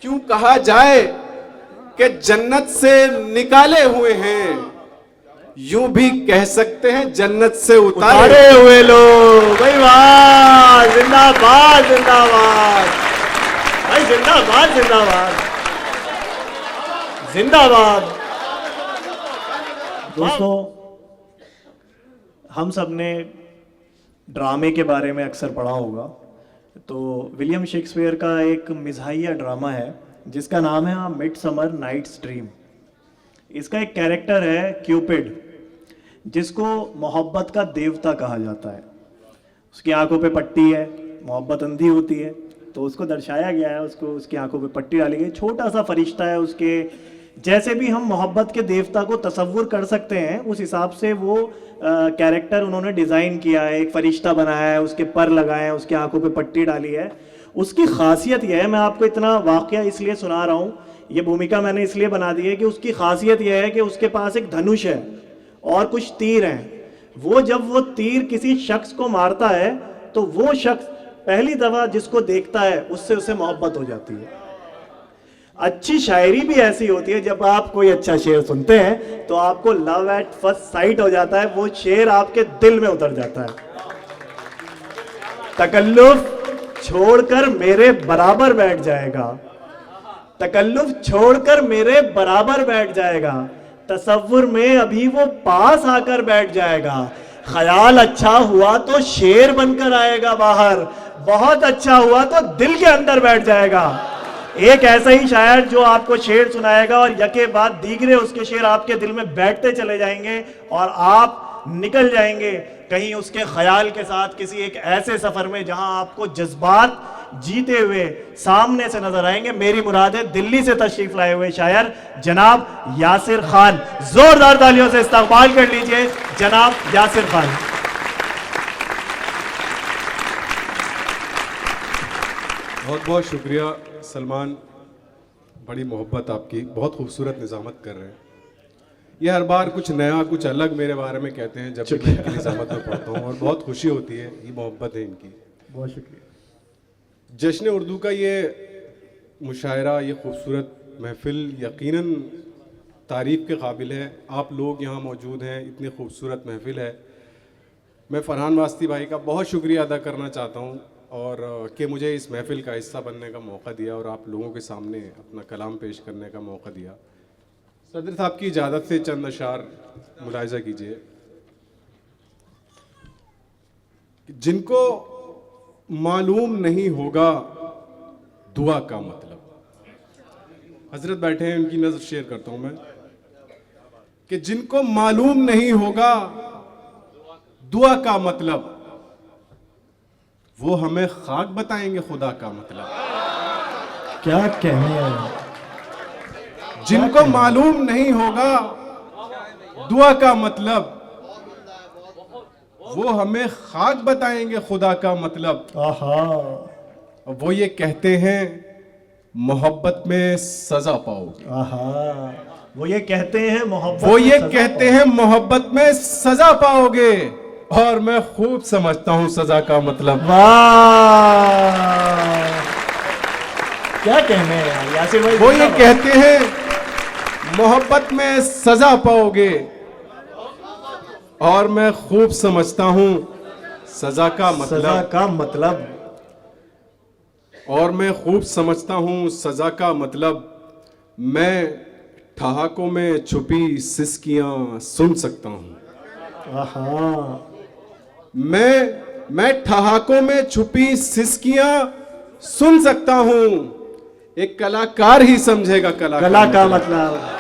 क्यों कहा जाए कि जन्नत से निकाले हुए हैं, यूं भी कह सकते हैं जन्नत से उतारे हुए लोग। भाई वाह, जिंदाबाद जिंदाबाद भाई, जिंदाबाद जिंदाबाद जिंदाबाद। दोस्तों, हम सब ने ड्रामे के बारे में अक्सर पढ़ा होगा। तो विलियम शेक्सपियर का एक मिज़ाहिया ड्रामा है जिसका नाम है मिडसमर नाइट्स ड्रीम। इसका एक कैरेक्टर है क्यूपिड, जिसको मोहब्बत का देवता कहा जाता है। उसकी आंखों पे पट्टी है, मोहब्बत अंधी होती है, तो उसको दर्शाया गया है, उसको उसकी आंखों पे पट्टी डाली गई। छोटा सा फरिश्ता है, उसके जैसे भी हम मोहब्बत के देवता को तसव्वुर कर सकते हैं उस हिसाब से वो कैरेक्टर उन्होंने डिज़ाइन किया है। एक फरिश्ता बनाया है, उसके पर लगाए हैं, उसकी आंखों पे पट्टी डाली है। उसकी खासियत यह है, मैं आपको इतना वाकया इसलिए सुना रहा हूँ, ये भूमिका मैंने इसलिए बना दी है कि उसकी खासियत यह है कि उसके पास एक धनुष है और कुछ तीर हैं। वो जब वो तीर किसी शख्स को मारता है तो वो शख्स पहली दफा जिसको देखता है उससे उसे मोहब्बत हो जाती है। अच्छी शायरी भी ऐसी होती है, जब आप कोई अच्छा शेर सुनते हैं तो आपको लव एट फर्स्ट साइट हो जाता है, वो शेर आपके दिल में उतर जाता है। तकल्लुफ छोड़कर मेरे बराबर बैठ जाएगा, तकल्लुफ छोड़कर मेरे बराबर बैठ जाएगा, तसव्वुर में अभी वो पास आकर बैठ जाएगा, ख्याल अच्छा हुआ तो शेर बनकर आएगा बाहर, बहुत अच्छा हुआ तो दिल के अंदर बैठ जाएगा। एक ऐसा ही शायर जो आपको शेर सुनाएगा और यके बाद दीगरे उसके शेर आपके दिल में बैठते चले जाएंगे और आप निकल जाएंगे कहीं उसके ख्याल के साथ किसी एक ऐसे सफर में जहां आपको जज्बात जीते हुए सामने से नजर आएंगे। मेरी मुराद है दिल्ली से तशरीफ लाए हुए शायर जनाब यासिर खान। जोरदार तालियों से इस्तकबाल कर लीजिए जनाब यासिर खान। बहुत बहुत शुक्रिया सलमान, बड़ी मोहब्बत आपकी, बहुत खूबसूरत निज़ामत कर रहे हैं। ये हर बार कुछ नया कुछ अलग मेरे बारे में कहते हैं जब मैं इनकी निज़ामत में पढ़ता हूँ और बहुत खुशी होती है, ये मोहब्बत है इनकी। बहुत शुक्रिया। जश्न उर्दू का ये मुशायरा, ये खूबसूरत महफिल यकीनन तारीफ़ के काबिल है। आप लोग यहाँ मौजूद हैं, इतनी खूबसूरत महफिल है। मैं फरहान वास्ती भाई का बहुत शुक्रिया अदा करना चाहता हूँ और कि मुझे इस महफिल का हिस्सा बनने का मौका दिया और आप लोगों के सामने अपना कलाम पेश करने का मौका दिया। सदर साहब की इजाज़त से चंद अशार मुलाहिज़ा कीजिए। जिनको मालूम नहीं होगा दुआ का मतलब, हजरत बैठे हैं, उनकी नज़र शेयर करता हूं मैं, कि जिनको मालूम नहीं होगा दुआ का मतलब, वो हमें खाक बताएंगे खुदा का मतलब। क्या कहने हैं? जिनको मालूम नहीं होगा दुआ का मतलब, वो हमें खाक बताएंगे खुदा का मतलब। आहा, वो ये कहते हैं मोहब्बत में सजा पाओगे। आहा, वो ये कहते हैं मोहब्बत, वो ये कहते हैं मोहब्बत में सजा पाओगे, और मैं खूब समझता हूं सजा का मतलब। वाह, क्या कहने हैं यासिर भाई। वो ये कहते हैं मोहब्बत में सजा पाओगे, और मैं खूब समझता हूं सजा का मतलब। सजा का मतलब, और मैं खूब समझता हूं सजा का मतलब। मैं ठहाकों में छुपी सिसकियां सुन सकता हूं। आहा, मैं ठहाकों में छुपी सिसकियां सुन सकता हूं। एक कलाकार ही समझेगा कला का मतलब।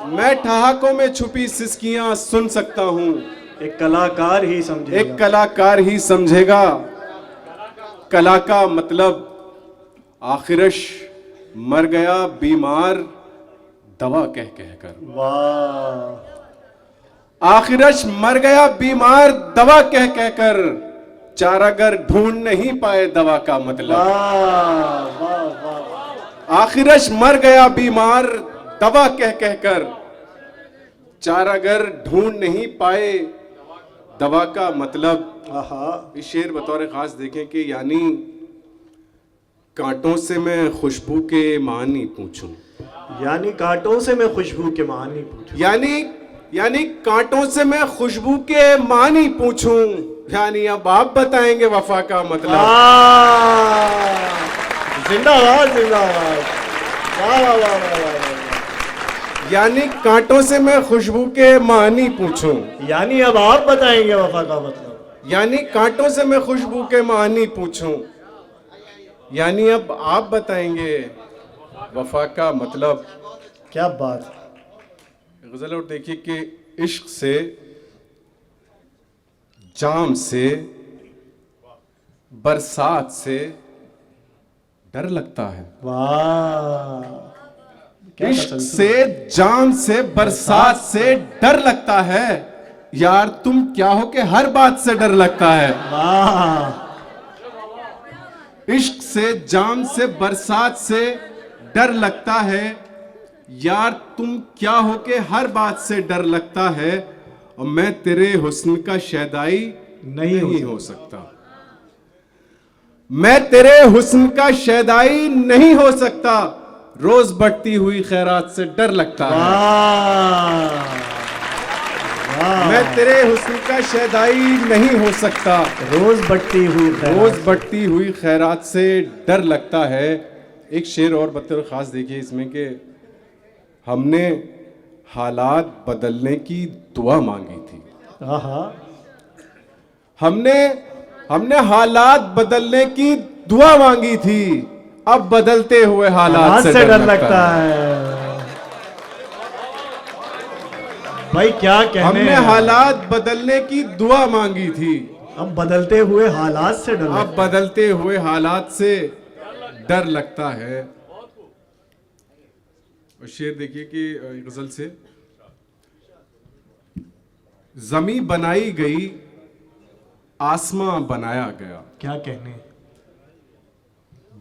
मैं ठहाकों में छुपी सिसकियां सुन सकता हूं। एक कलाकार ही समझेगा, एक कलाकार ही समझेगा कला का मतलब। आखिरश मर गया बीमार दवा कह कहकर। वाह, आखिरश मर गया बीमार दवा कह कहकर, चारागर ढूंढ नहीं पाए दवा का मतलब। वाह, वाह, वाह। आखिरश मर गया बीमार दवा कह कहकर, चारागर ढूंढ नहीं पाए दवा का मतलब। आहा, इस शेर बतौर खास देखें कि यानी कांटों से मैं खुशबू के मानी पूछूं, यानी कांटों से मैं खुशबू के मानी पूछूं, यानी कांटों से मैं खुशबू के मानी पूछूं, यानी अब आप बताएंगे वफा का मतलब। जिंदाबाद जिंदाबाद, वाह वाह वाह वाह वाह। यानी कांटों से मैं खुशबू के मानी पूछूं, यानी अब आप बताएंगे वफा का मतलब। यानी कांटों से मैं खुशबू के मानी पूछूं, यानी अब आप बताएंगे वफा का मतलब। क्या बात। गजल और देखिए कि इश्क से, जाम से, बरसात से डर लगता है। वाह। इश्क से, जाम से, बरसात से डर लगता है, यार तुम क्या हो के हर बात से डर लगता है। वाह। इश्क से, जाम से, बरसात से डर लगता है, यार तुम क्या हो के हर बात से डर लगता है, और मैं तेरे हुस्न का शैदाई नहीं हो सकता। मैं तेरे हुस्न का शैदाई नहीं हो सकता, रोज बढ़ती हुई खैरात से डर लगता है। मैं तेरे हुस्न का शैदाई नहीं हो सकता, रोज बढ़ती हुई खैरात से डर लगता है। एक शेर और बतौर खास देखिए इसमें कि हमने हालात बदलने की दुआ मांगी थी। हमने हालात बदलने की दुआ मांगी थी, अब बदलते हुए हालात से डर लगता है। भाई क्या कहने। हमने हालात बदलने की दुआ मांगी थी, अब बदलते हुए हालात से डर, अब बदलते हुए हालात से डर लगता है। और शेर देखिए कि गजल से, जमी बनाई गई, आसमां बनाया गया, क्या कहने।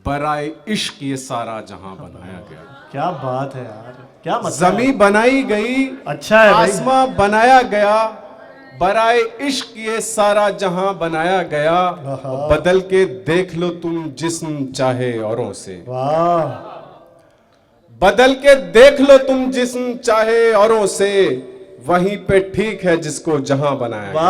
बराए इश्क ये सारा जहां बनाया गया। क्या बात है यार, क्या मतलब। जमी बनाई गई, अच्छा है भाई। आसमां बनाया गया, बराए इश्क ये सारा जहां बनाया गया, बदल के देख लो तुम जिस्म चाहे औरों से। वाह। बदल के देख लो तुम जिस्म चाहे औरों से, वहीं पे ठीक है जिसको जहां बनाया गया।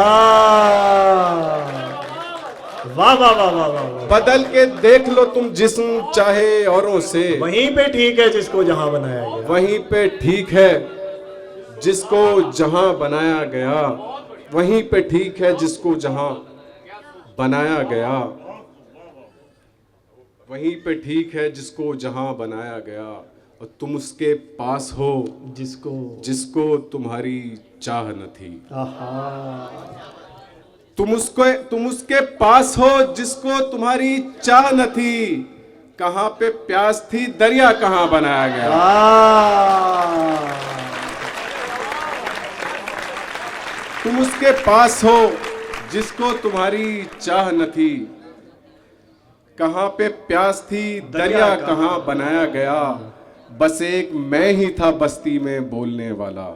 वाह वाह वाह वाह वाह। बदल के देख लो तुम जिस्म चाहे औरों से, वहीं पे ठीक है जिसको जहां बनाया गया। वहीं पे ठीक है जिसको जहां बनाया गया, वहीं पे ठीक है जिसको जहां बनाया गया, वहीं पे ठीक है जिसको जहां बनाया गया, और तुम उसके पास हो जिसको तुम्हारी चाह न थी। तुम उसके पास हो जिसको तुम्हारी चाह न थी, कहां पे प्यास थी दरिया कहां बनाया गया। तुम उसके पास हो जिसको तुम्हारी चाह न थी, कहां पे प्यास थी दरिया कहां बनाया गया, बस एक मैं ही था बस्ती में बोलने वाला।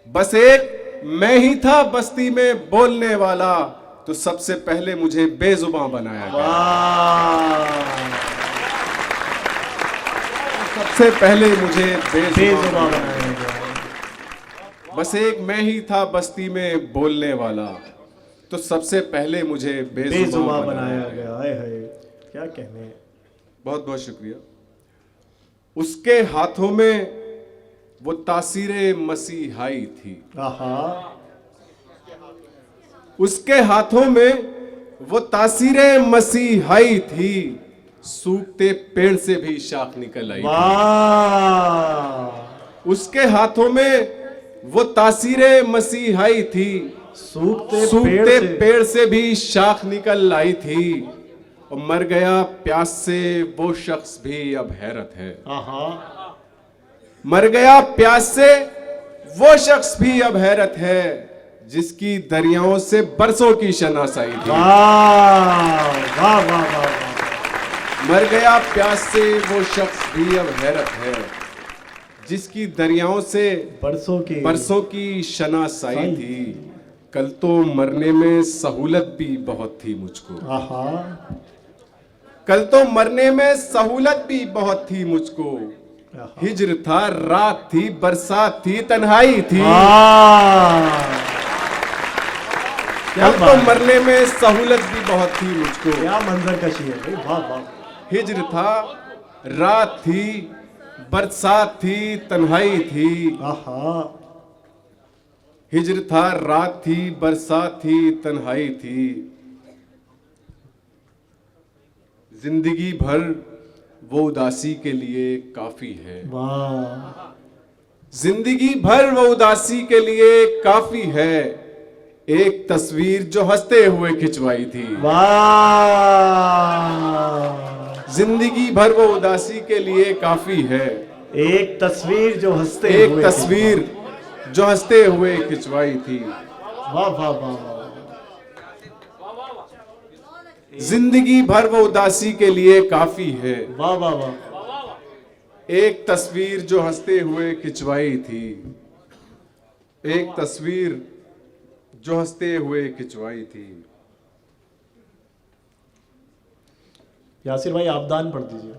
बस एक मैं ही था बस्ती में बोलने वाला, तो सबसे पहले मुझे बेजुबान बनाया गया। सबसे पहले मुझे बेजुबान बनाया गया। बस एक मैं ही था बस्ती में बोलने वाला, तो सबसे पहले मुझे बेजुबान बनाया गया। क्या कहने। बहुत बहुत शुक्रिया। उसके हाथों में वो तासीरे मसीहाई थी। उसके हाथों में वो तासीरे मसीहाई थी, सूखते पेड़ से भी शाख निकल आई। उसके हाथों में वो तासीरे मसीहाई थी, सूखते पेड़ से भी शाख निकल आई थी, और मर गया प्यास से वो शख्स भी अब हैरत है। मर गया प्यास से वो शख्स भी अब हैरत है, जिसकी दरियाओं से बरसों की शनासाई थी। वाह वाह वाह। मर गया प्यास से वो शख्स भी अब हैरत है, जिसकी दरियाओं से बरसों की शनासाई थी। कल तो मरने में सहूलत भी बहुत थी मुझको। कल तो मरने में सहूलत भी बहुत थी मुझको, हिज्र था, रात थी, बरसात थी, तन्हाई थी। क्या कल तो बात है। मरने में सहूलत भी बहुत थी मुझको, क्या मंजर कशी है भाई, वाह वाह। हिज्र था, रात थी, बरसात थी, तन्हाई थी। आहा, हिज्र था, रात थी, बरसात थी, तन्हाई थी। जिंदगी भर वो उदासी के लिए काफी है, वाह जिंदगी भर वो उदासी के लिए काफी है। एक तस्वीर जो हंसते हुए खिंचवाई थी, वाह। जिंदगी भर वो उदासी के लिए काफी है। एक तस्वीर जो हंसते एक हुए तस्वीर जो हंसते हुए खिंचवाई थी। वाह वाह वाह वाह। जिंदगी भर वो उदासी के लिए काफी है। वाह वाह वाह। एक तस्वीर जो हंसते हुए खिंचवाई थी, एक तस्वीर जो हंसते हुए खिंचवाई थी। यासिर भाई आप दान पढ़ दीजिए।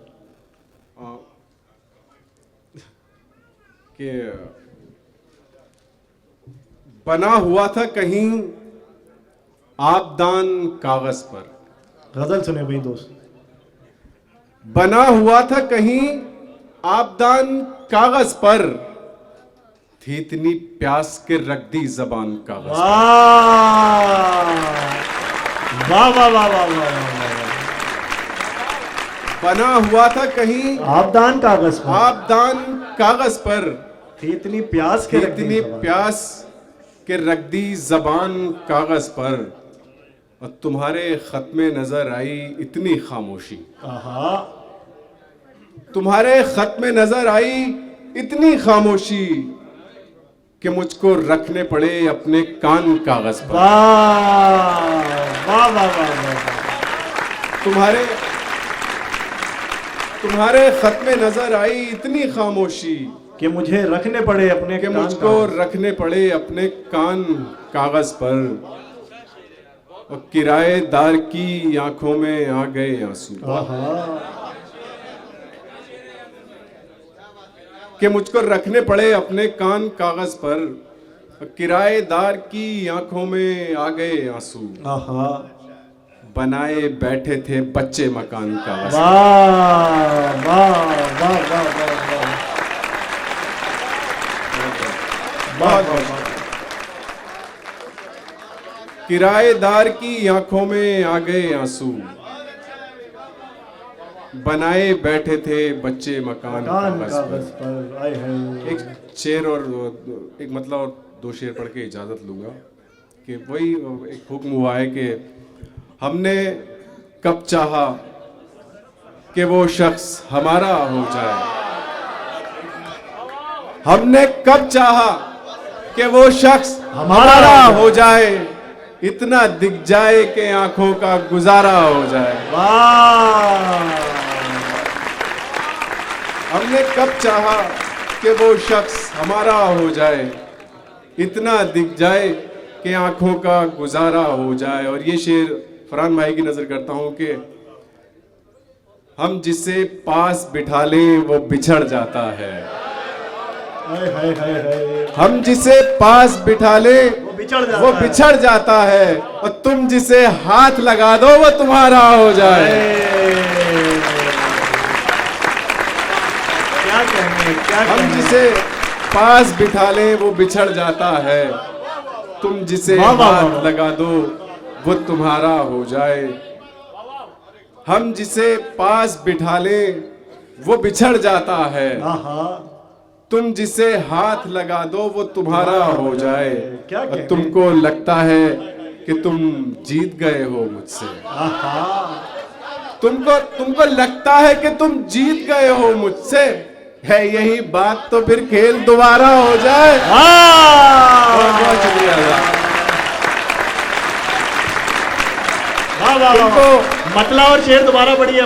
कि बना हुआ था कहीं आबदान कागज पर, गजल सुने भाई दोस्त। बना हुआ था कहीं आबदान कागज पर, थी इतनी प्यास के रख दी जबान कागज पर। वाह वाह वाह वाह वाह। बना हुआ था कहीं आबदान कागज पर, आबदान कागज पर, थी इतनी प्यास के थी रख दी इतनी जबान। प्यास के रख दी जबान कागज पर, और तुम्हारे खत में नजर आई इतनी खामोशी। आहा, तुम्हारे खत में नजर आई इतनी खामोशी कि मुझको रखने पड़े अपने कान कागज पर। वाह वाह वाह वाह वाह। तुम्हारे खत में नजर आई इतनी खामोशी कि मुझे रखने पड़े अपने कि कान मुझको कागज। रखने पड़े अपने कान कागज पर, और किराएदार की आंखों में आ गए आंसू। आहा, कि मुझको रखने पड़े अपने कान कागज पर, और किराएदार की आंखों में आ गए आंसू। आहा, बनाए बैठे थे बच्चे मकान कागज पर। वाह वाह वाह वाह वाह वाह। बहुत बहुत किराएदार की आंखों में आ गए आंसू, बनाए बैठे थे बच्चे मकान कान कागज कागज पर। पर, आए हैं। एक शेर और एक मतलब और दो शेर पढ़ के इजाजत लूंगा कि वही एक हुक्म हुआ है कि हमने कब चाहा कि वो शख्स हमारा हो जाए, हमने कब चाहा कि वो शख्स हमारा हो जाए, इतना दिख जाए कि आंखों का गुजारा हो जाए। वाह, हमने कब चाहा कि वो शख्स हमारा हो जाए, इतना दिख जाए कि आंखों का गुजारा हो जाए। और ये शेर फरहान भाई की नजर करता हूं कि हम जिसे पास बिठा लें वो बिछड़ जाता है, हाय हाय हाय हाय। हम जिसे पास बिठा लें वो बिछड़ जाता वो है। बिछड़ जाता है, और तुम जिसे हाथ लगा दो वो तुम्हारा हो जाए। क्या कहने, क्या हम कहने। जिसे पास बिठा लें वो बिछड़ जाता है, तुम जिसे वाह, वाह, हाथ वाह। लगा दो वो तुम्हारा हो जाए। हम जिसे पास बिठा लें वो बिछड़ जाता है, आहा, तुम जिसे हाथ लगा दो वो तुम्हारा हो जाए। क्या और कहने। तुमको लगता है कि तुम जीत गए हो मुझसे, आहा, तुमको लगता है कि तुम जीत गए हो मुझसे, है यही बात तो फिर खेल दोबारा हो जाए। बहुत बहुत शुक्रिया। वाह वाह वाह। तुमको मतला और शेर दोबारा पढ़िए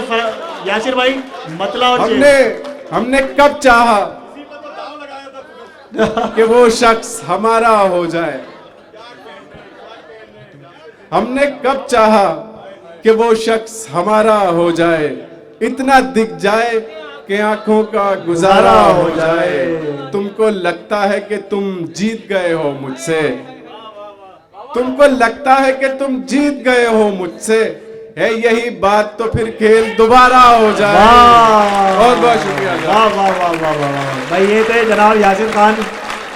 यासिर भाई, मतला और शेर। हमने कब चाहा कि वो शख्स हमारा हो जाए, हमने कब चाहा कि वो शख्स हमारा हो जाए, इतना दिख जाए कि आंखों का गुजारा हो जाए। तुमको लगता है कि तुम जीत गए हो मुझसे, तुमको लगता है कि तुम जीत गए हो मुझसे, है यही बात तो फिर खेल दोबारा हो जाए। बहुत बहुत शुक्रिया। वाह वाह वाह वाह वाह भाई, ये थे जनाब यासिर खान,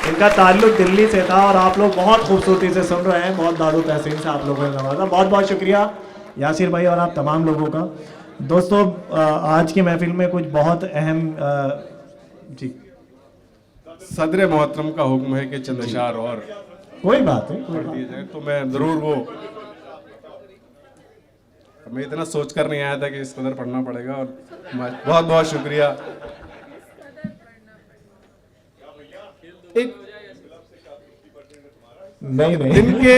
इनका ताल्लुक दिल्ली से था और आप लोग बहुत खूबसूरती से सुन रहे हैं, बहुत दादो तहसीन से आप लोगों ने नवाजा। बहुत बहुत शुक्रिया यासिर भाई और आप तमाम लोगों का। दोस्तों आज की महफिल में कुछ बहुत अहम जी सदर मोहतरम का हुक्म है कि चंद अशार और कोई बात है, कोई पढ़ बात दिए जाए, तो मैं जरूर वो, मैं इतना सोच कर नहीं आया था कि इस कदर पढ़ना पड़ेगा। और बहुत बहुत शुक्रिया। एक नहीं नहीं दिन के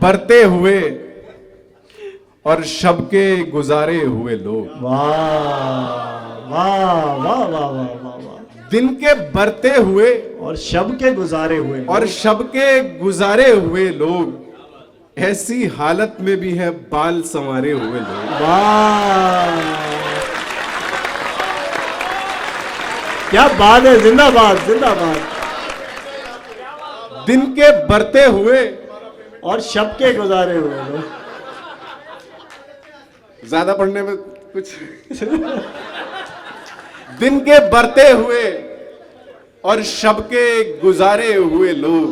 बरते हुए और शब के गुजारे हुए लोग, वाह वाह वाह वाह वाह वाह वाह, दिन के बरते हुए और शब के गुजारे हुए और शब के गुजारे हुए लोग, ऐसी हालत में भी है बाल संवारे हुए लोग। वाह क्या बात है, जिंदाबाद जिंदाबाद। दिन के बरते हुए और शब के गुजारे हुए लोग, ज्यादा पढ़ने में कुछ दिन के बरते हुए और शब के गुजारे हुए लोग,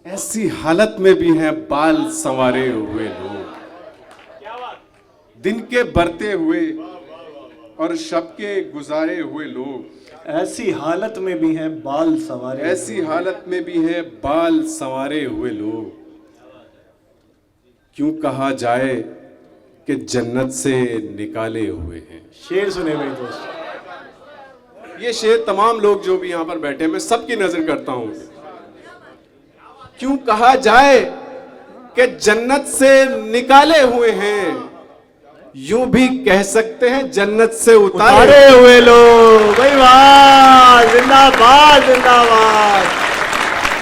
ऐसी हालत में भी हैं बाल संवारे हुए लोग। दिन के बरते हुए और शब के गुजारे हुए लोग, ऐसी हालत में भी हैं बाल सवारे, ऐसी हालत में भी हैं बाल संवारे हुए लोग। क्यों कहा जाए कि जन्नत से निकाले हुए हैं। शेर सुने मेरे दोस्त। ये शेर तमाम लोग जो भी यहाँ पर बैठे, मैं सबकी नजर करता हूं। क्यों कहा जाए कि जन्नत से निकाले हुए हैं, यूं भी कह सकते हैं जन्नत से उतारे हुए लोग। भाई वाह, जिंदाबाद जिंदाबाद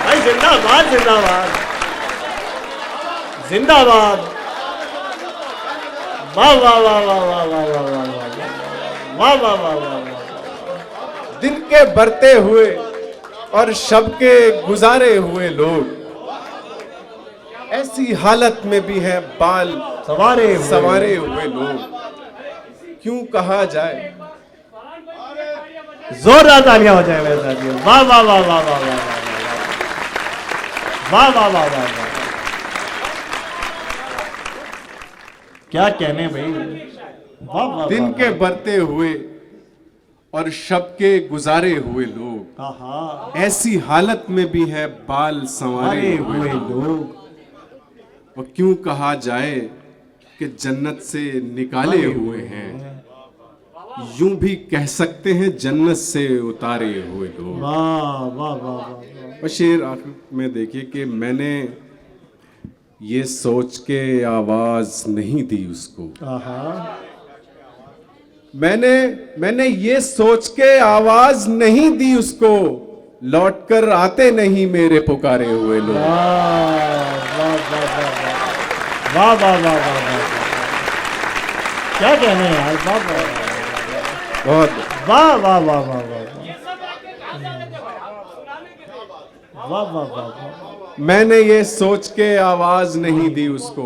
भाई, जिंदाबाद जिंदाबाद जिंदाबाद। वाह वाह वाह वाह वाह वाह वाह वाह वाह वाह वाह वाह। दिन के बरते हुए और शब के गुजारे हुए लोग, ऐसी हालत में भी है बाल सवारे हुए लोग। क्यों कहा जाए, जोरदार तालियां हो जाए मेरे साथियों। वाह वाह वाह वाह वाह वाह वाह वाह वाह वाह वाह, क्या कहने भाई। वाह वाह, दिन वाह, के बरते हुए और शब के गुजारे हुए लोग, आहा, ऐसी हालत में भी है बाल संवारे हुए लोग। और क्यों कहा जाए कि जन्नत से निकाले हुए हैं, यूं भी कह सकते हैं जन्नत से उतारे हुए लोग। वाह वाह वाह वाह। और शेर आखिर में देखिए कि मैंने ये सोच के आवाज नहीं दी उसको, आहा, मैंने ये सोच के आवाज नहीं दी उसको, लौट कर आते नहीं मेरे पुकारे हुए लोग। वाह वाह वाह वाह वाह, क्या कहने हैं यार। वाह वाह बहुत वाह वाह वाह वाह वाह वाह वाह वाह। मैंने ये सोच के आवाज नहीं दी उसको,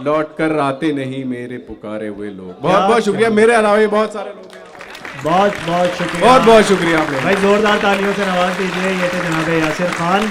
लौट कर आते नहीं मेरे पुकारे हुए लोग। बहुत बहुत शुक्रिया। मेरे अलावा भी बहुत सारे लोग हैं। बहुत बहुत शुक्रिया, बहुत बहुत शुक्रिया आप लोग। भाई, जोरदार तालियों से नवाज दीजिए। ये थे जनाब यासिर खान।